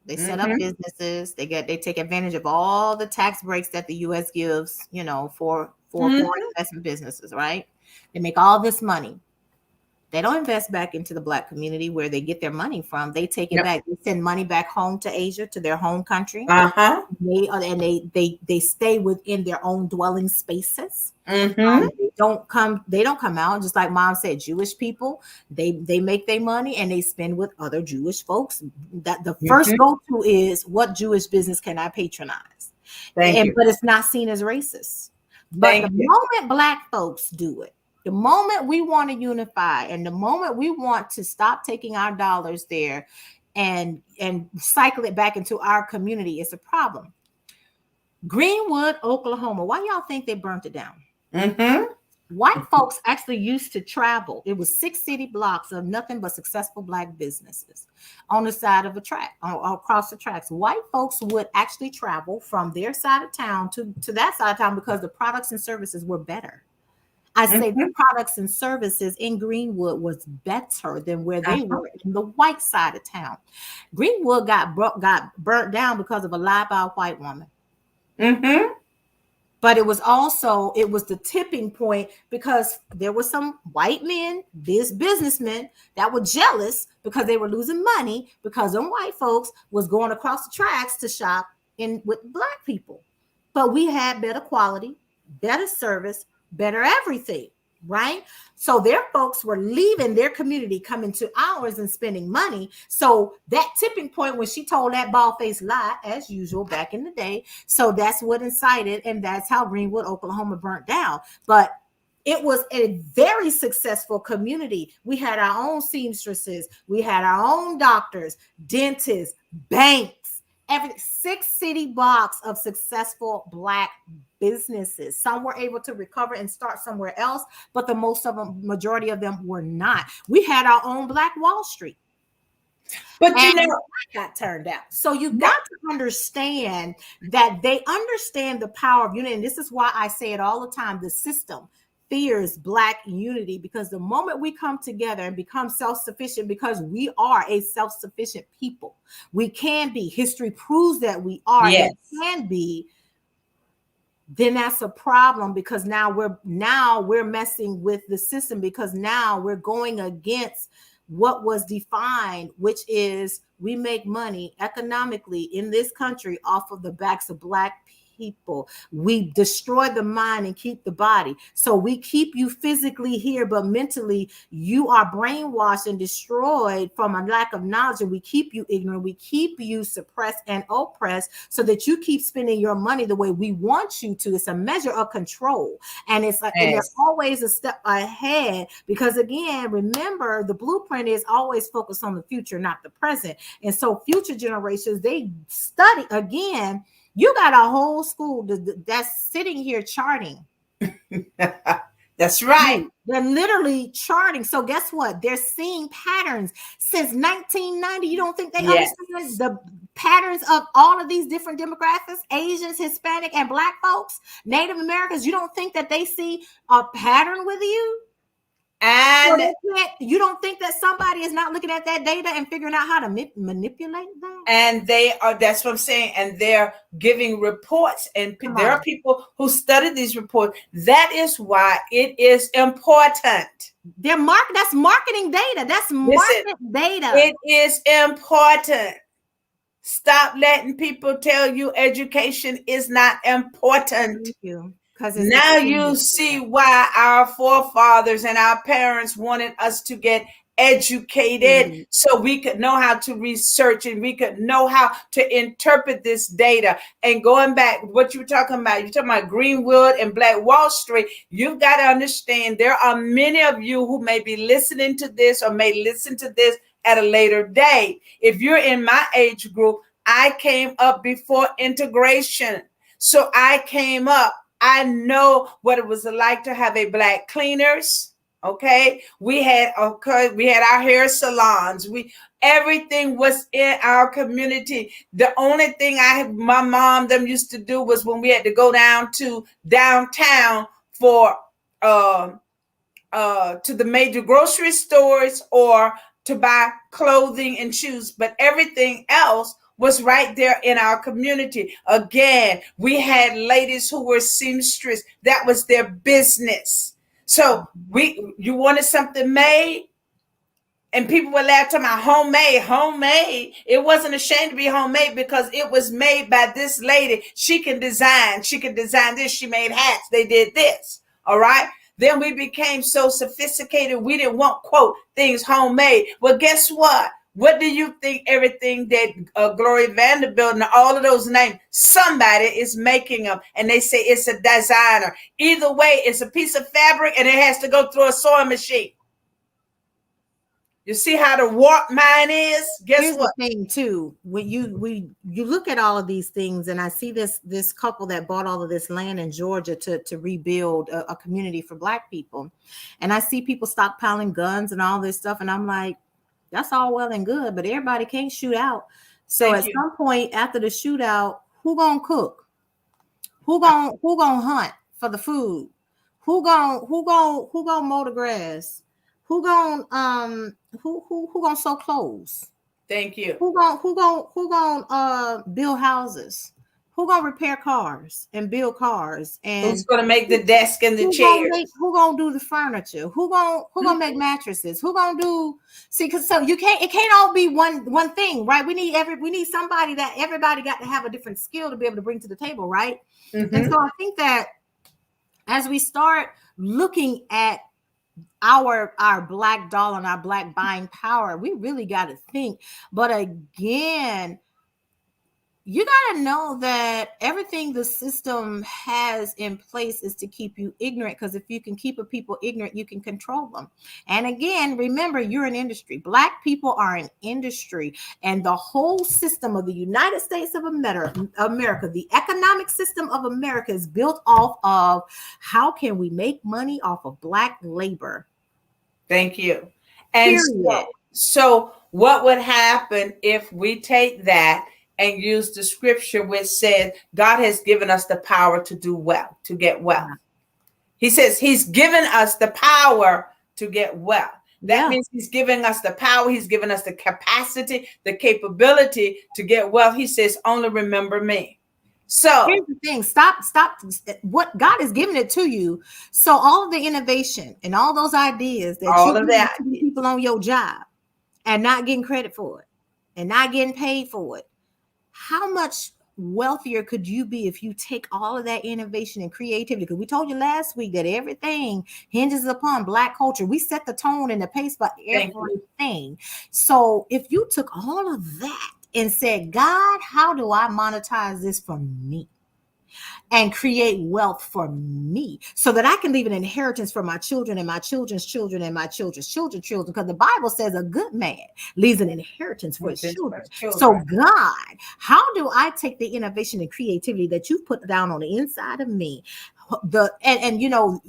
They set up businesses. They take advantage of all the tax breaks that the U.S. gives, for foreign investment businesses, right? They make all this money. They don't invest back into the Black community where they get their money from. They take it back. They send money back home to Asia, to their home country. They stay within their own dwelling spaces. They don't come out, just like Mom said. Jewish people, they make their money and they spend with other Jewish folks. That the first go-to is, what Jewish business can I patronize? But it's not seen as racist. But the moment Black folks do it, the moment we want to unify, and the moment we want to stop taking our dollars there and cycle it back into our community, it's a problem. Greenwood, Oklahoma. Why y'all think they burnt it down? White folks actually used to travel. It was 6 city blocks of nothing but successful Black businesses on the side of a track, across the tracks. White folks would actually travel from their side of town to that side of town because the products and services were better. I say the products and services in Greenwood was better than where they were in the white side of town. Greenwood got burnt down because of a lie by a white woman. But it was the tipping point because there were some white men, businessmen that were jealous because they were losing money because them white folks was going across the tracks to shop in with Black people. But we had better quality, better service, better everything, right? So their folks were leaving their community, coming to ours and spending money. So that tipping point when she told that bald-faced lie, as usual, back in the day, so that's what incited, and that's how Greenwood, Oklahoma burnt down. But it was a very successful community. We had our own seamstresses. We had our own doctors, dentists, banks, every 6 city blocks of successful Black businesses. Some were able to recover and start somewhere else, but the majority of them were not. We had our own Black Wall Street. But you know, got turned out. So you got to understand that they understand the power of unity. And this is why I say it all the time. The system fears Black unity because the moment we come together and become self-sufficient, because we are a self-sufficient people, we can be. History proves that we are. Yes. And can be. Then that's a problem because now we're messing with the system because now we're going against what was defined, which is we make money economically in this country off of the backs of Black people. We destroy the mind and keep the body. So we keep you physically here, but mentally you are brainwashed and destroyed from a lack of knowledge. And we keep you ignorant. We keep you suppressed and oppressed so that you keep spending your money the way we want you to. It's a measure of control. And it's like, and there's always a step ahead because again, remember the blueprint is always focused on the future, not the present. And so future generations, they study again. You got a whole school that's sitting here charting. That's right. They're literally charting. So guess what? They're seeing patterns since 1990. You don't think they understand the patterns of all of these different demographics, Asians, Hispanic, and Black folks, Native Americans? You don't think that they see a pattern with you? And you don't think that somebody is not looking at that data and figuring out how to manipulate that? And that's what I'm saying. And they're giving reports. And there are people who study these reports. That is why it is important. That's marketing data. That's market data. It is important. Stop letting people tell you education is not important. Thank you. Now you see why our forefathers and our parents wanted us to get educated so we could know how to research and we could know how to interpret this data. And going back, what you were talking about, you're talking about Greenwood and Black Wall Street. You've got to understand there are many of you who may be listening to this or may listen to this at a later date. If you're in my age group, I came up before integration. So I came up. I know what it was like to have a Black cleaners. Okay, we had our hair salons. Everything was in our community. The only thing my mom them used to do was when we had to go down to downtown for to the major grocery stores or to buy clothing and shoes, but everything else was right there in our community. Again, we had ladies who were seamstress. That was their business. So you wanted something made, and people were laugh talking about homemade. It wasn't ashamed to be homemade because it was made by this lady. She can design this. She made hats. They did this. All right. Then we became so sophisticated. We didn't want, quote, things homemade. Well, guess what? What do you think everything that Gloria Vanderbilt and all of those names, somebody is making them and they say it's a designer. Either way, it's a piece of fabric and it has to go through a sewing machine. You see how the warped mind is? Guess Here's what? the thing too. When you look at all of these things, and I see this couple that bought all of this land in Georgia to rebuild a community for Black people, and I see people stockpiling guns and all this stuff, and I'm like, that's all well and good, but everybody can't shoot out. So Thank at you. some point after the shootout, who gonna cook? Who gonna hunt for the food? Who gonna mow the grass? Who gonna sew clothes? Thank you. Who gonna build houses? Who gonna repair cars and build cars? And Who's going to make the desk and the chairs? who gonna do the furniture? Who gonna make mattresses? Who gonna do because so it can't all be one thing, right? We need somebody that everybody got to have a different skill to be able to bring to the table, right? And so I think that as we start looking at our Black dollar and our Black buying power, we really got to think. But again, you got to know that everything the system has in place is to keep you ignorant, because if you can keep a people ignorant, you can control them. And again, remember, you're an industry. Black people are an industry, and the whole system of the United States of America, the economic system of America is built off of how can we make money off of Black labor. Thank you. And so what would happen if we take that and use the scripture which says God has given us the power to do well, to get wealth. He says he's given us the power to get wealth. That means he's giving us the power. He's given us the capacity, the capability to get wealth. He says, only remember me. So here's the thing. Stop. What God has given it to you. So all of the innovation and all those ideas that you people on your job and not getting credit for it and not getting paid for it. How much wealthier could you be if you take all of that innovation and creativity? Because we told you last week that everything hinges upon Black culture. We set the tone and the pace for everything. So if you took all of that and said, God, how do I monetize this for me and create wealth for me so that I can leave an inheritance for my children and my children's children and my children's children's children? Because the Bible says a good man leaves an inheritance for his children. So God, how do I take the innovation and creativity that you've put down on the inside of me? And you know,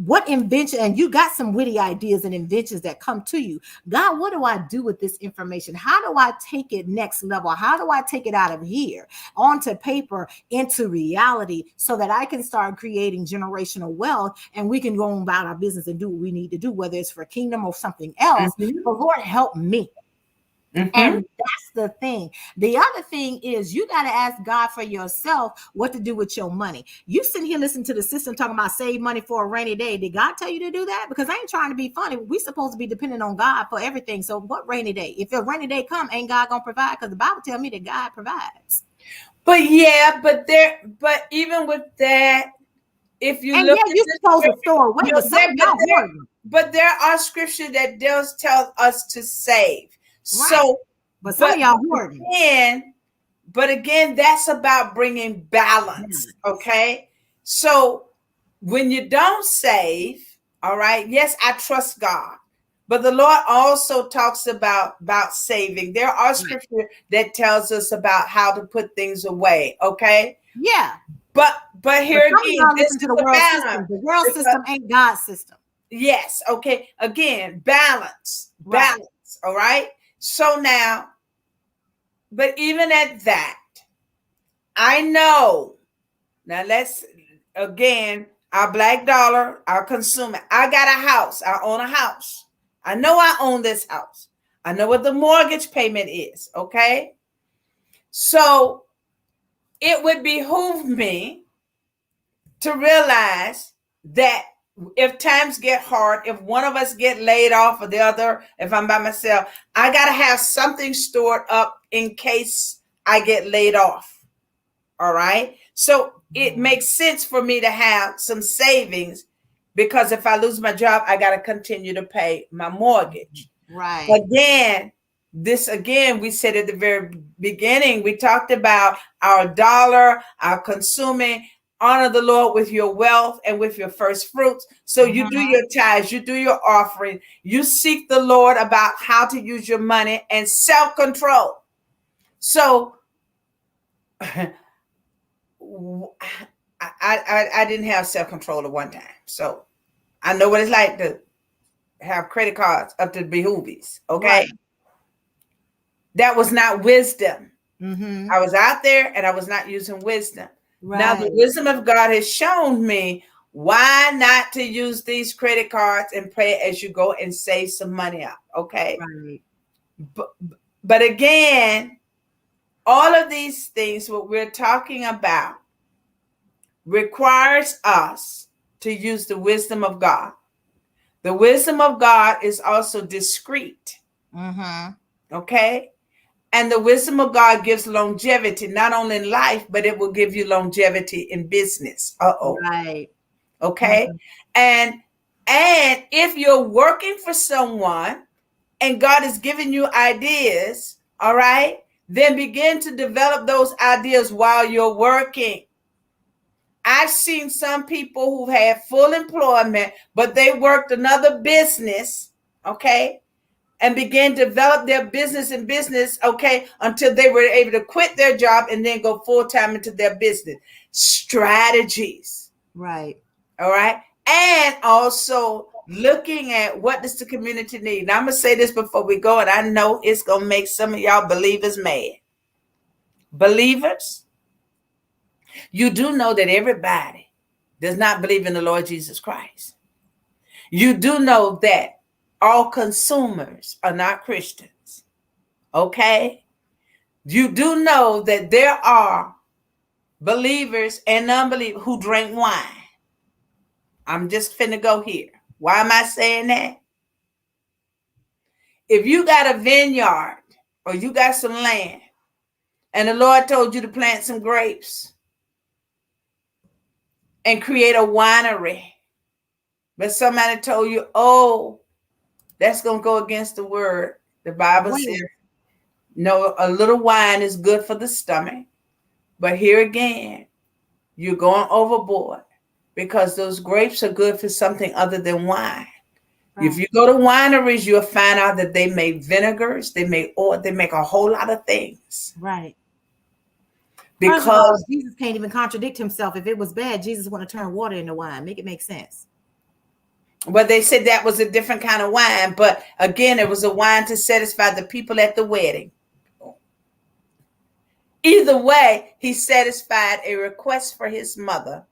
what invention, and you got some witty ideas and inventions that come to you. God, what do I do with this information? How do I take it next level? How do I take it out of here onto paper into reality so that I can start creating generational wealth and we can go on about our business and do what we need to do, whether it's for kingdom or something else. But Lord, help me. And that's the thing. The other thing is you got to ask God for yourself what to do with your money. You sitting here listening to the system talking about save money for a rainy day. Did God tell you to do that? Because I ain't trying to be funny. We supposed to be dependent on God for everything. So what rainy day? If a rainy day come, ain't God gonna provide? Because the Bible tells me that God provides. But even with that, if you look at you're supposed to store away, but there are scriptures that does tell us to save. Right. So, but some of y'all hoarding. But again, that's about bringing balance. Okay. So when you don't save, all right, yes, I trust God. But the Lord also talks about saving. There are scripture that tells us about how to put things away. Okay. Yeah. But here again, this is the world system. The world system ain't God's system. Yes. Okay. Again, balance. Balance. All right. So now, but even at that, I know. Now let's again, our Black dollar, our consumer. I got a house. I own a house. I know I own this house. I know what the mortgage payment is. Okay. So it would behoove me to realize that if times get hard, if one of us get laid off or the other, if I'm by myself, I got to have something stored up in case I get laid off. All right. So it makes sense for me to have some savings because if I lose my job, I got to continue to pay my mortgage. Right. Again, we said at the very beginning, we talked about our dollar, our consuming, honor the Lord with your wealth and with your first fruits. So you do your tithes, you do your offering, you seek the Lord about how to use your money and self-control. So I didn't have self-control at one time. So I know what it's like to have credit cards up to the behoovies. Okay. Right. That was not wisdom. I was out there and I was not using wisdom. Right. Now the wisdom of God has shown me why not to use these credit cards and pay as you go and save some money up. Okay. Right. But again, all of these things, what we're talking about, requires us to use the wisdom of God. The wisdom of God is also discreet. Okay. And the wisdom of God gives longevity, not only in life, but it will give you longevity in business. Right. Okay. And if you're working for someone and God is giving you ideas, all right, then begin to develop those ideas while you're working. I've seen some people who had full employment, but they worked another business, okay, and began to develop their business, okay, until they were able to quit their job and then go full-time into their business. Strategies. Right. All right. And also looking at what does the community need. Now, I'm going to say this before we go, and I know it's going to make some of y'all believers mad. Believers, you do know that everybody does not believe in the Lord Jesus Christ. You do know that all consumers are not Christians. Okay? You do know that there are believers and unbelievers who drink wine. I'm just finna go here. Why am I saying that? If you got a vineyard or you got some land and the Lord told you to plant some grapes and create a winery, but somebody told you, oh, that's going to go against the word. The Bible says, no, a little wine is good for the stomach. But here again, you're going overboard because those grapes are good for something other than wine. Right. If you go to wineries, you'll find out that they make vinegars, they make oil, they make a whole lot of things. Right. Because all, Jesus can't even contradict himself. If it was bad, Jesus want to turn water into wine. Make it make sense. Well, they said that was a different kind of wine, but again, it was a wine to satisfy the people at the wedding. Either way, he satisfied a request for his mother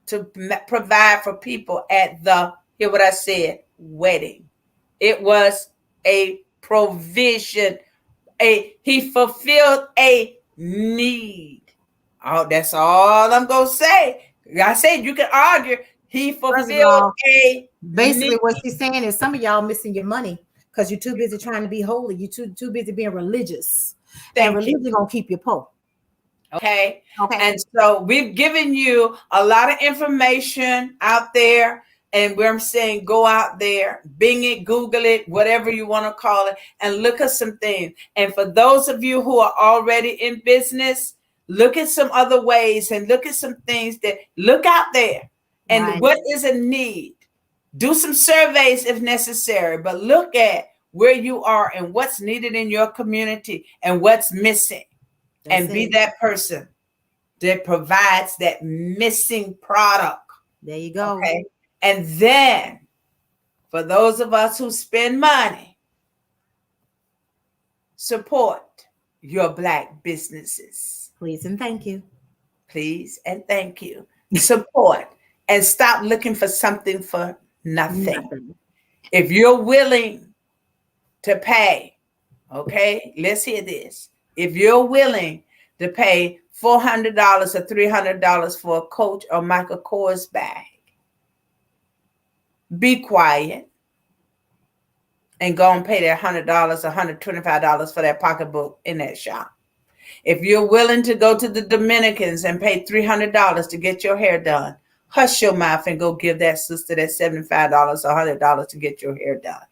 to provide for people at the, hear what I said, wedding. It was a provision. He fulfilled a need. Oh, that's all I'm going to say. I said you can argue. He fulfilled basically need. What she's saying is some of y'all missing your money because you're too busy trying to be holy. You're too busy being religious. And religion gonna keep you poor. Okay. And so we've given you a lot of information out there, and we're saying go out there, Bing it, Google it, whatever you want to call it, and look at some things. And for those of you who are already in business, look at some other ways and look at some things that look out there and what is a need. Do some surveys if necessary, but look at where you are and what's needed in your community and what's missing. And be that person that provides that missing product. There you go. Okay. And then for those of us who spend money, support your Black businesses. Please and thank you. Please and thank you. Support and stop looking for something for nothing. If you're willing to pay, okay, let's hear this. If you're willing to pay $400 or $300 for a Coach or Michael Kors bag, be quiet and go and pay that $100, $125 for that pocketbook in that shop. If you're willing to go to the Dominicans and pay $300 to get your hair done, hush your mouth and go give that sister that $75 or $100 to get your hair done.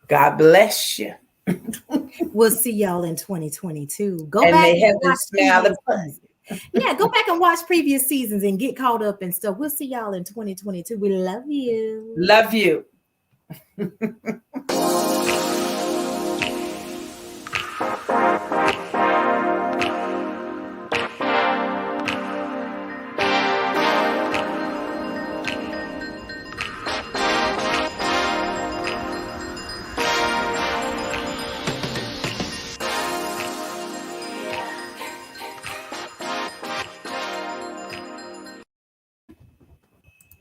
God bless you. We'll see y'all in 2022. Go and back and watch smile Yeah, go back and watch previous seasons and get caught up and stuff. We'll see y'all in 2022. We love you. Love you.